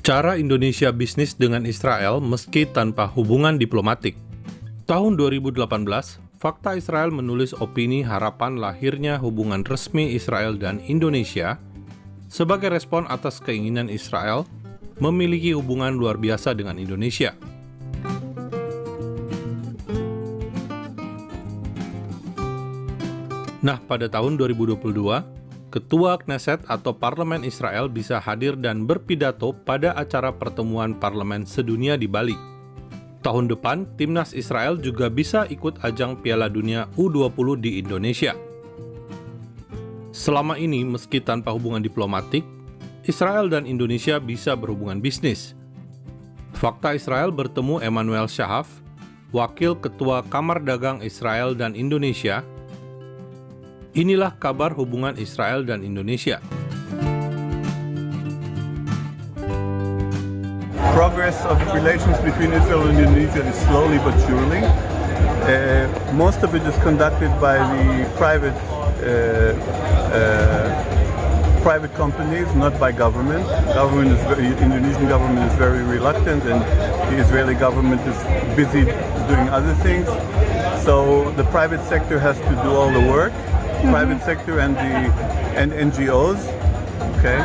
Cara Indonesia bisnis dengan Israel meski tanpa hubungan diplomatik. Tahun 2018, Fakta Israel menulis opini harapan lahirnya hubungan resmi Israel dan Indonesia sebagai respon atas keinginan Israel memiliki hubungan luar biasa dengan Indonesia. Nah, pada tahun 2022, Ketua Knesset atau Parlemen Israel bisa hadir dan berpidato pada acara pertemuan parlemen sedunia di Bali. Tahun depan, timnas Israel juga bisa ikut ajang Piala Dunia U20 di Indonesia. Selama ini, meski tanpa hubungan diplomatik, Israel dan Indonesia bisa berhubungan bisnis. Fakta Israel bertemu Emmanuel Shahaf, Wakil Ketua Kamar Dagang Israel dan Indonesia. Inilah kabar hubungan Israel dan Indonesia. Progress of relations between Israel and Indonesia is slowly but surely. Most of it is conducted by the private companies, not by government. Indonesian government is very reluctant, and the Israeli government is busy doing other things. So the private sector has to do all the work. Private sector and NGOs. Okay,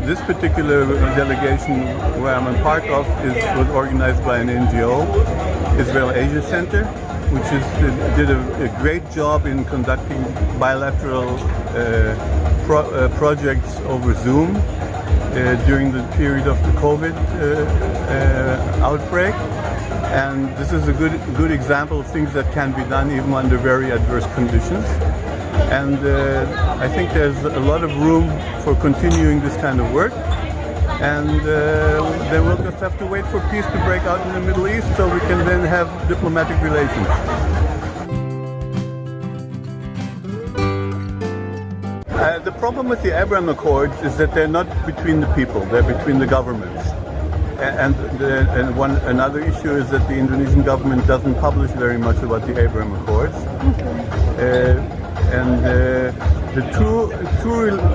this particular delegation where I'm a part of was organized by an NGO, Israel Asia Center, which did a great job in conducting bilateral projects over Zoom during the period of the COVID outbreak. And this is a good example of things that can be done even under very adverse conditions. And I think there's a lot of room for continuing this kind of work. And then we'll just have to wait for peace to break out in the Middle East so we can then have diplomatic relations. The problem with the Abraham Accords is that they're not between the people, they're between the governments. Another issue is that the Indonesian government doesn't publish very much about the Abraham Accords. Okay. The true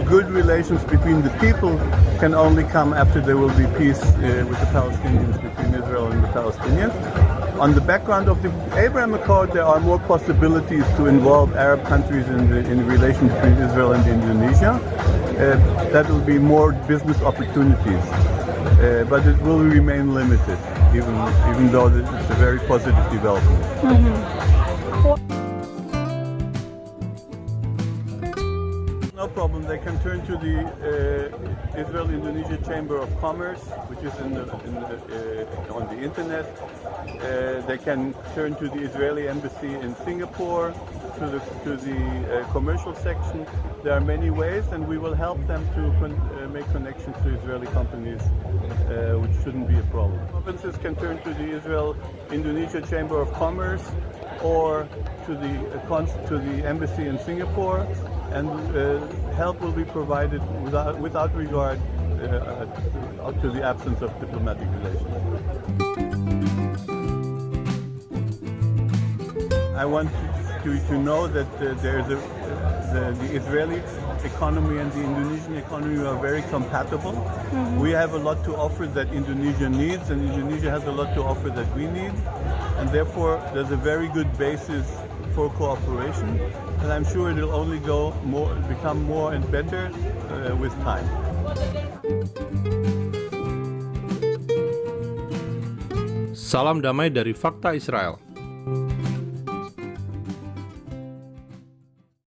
good relations between the people can only come after there will be peace with the Palestinians, between Israel and the Palestinians. On the background of the Abraham Accord, there are more possibilities to involve Arab countries in the relation between Israel and Indonesia. That will be more business opportunities, but it will remain limited, even though it's a very positive development. Mm-hmm. No problem. They can turn to the Israel-Indonesia Chamber of Commerce, which is on the internet. They can turn to the Israeli embassy in Singapore, to the commercial section. There are many ways, and we will help them to make connections to Israeli companies, which shouldn't be a problem. Provinces can turn to the Israel-Indonesia Chamber of Commerce or to the embassy in Singapore. And help will be provided without regard to the absence of diplomatic relations. I want you to know that the Israeli economy and the Indonesian economy are very compatible. Mm-hmm. We have a lot to offer that Indonesia needs, and Indonesia has a lot to offer that we need, and therefore there's a very good basis for cooperation, and I'm sure it will only become more and better with time. Salam damai dari Fakta Israel.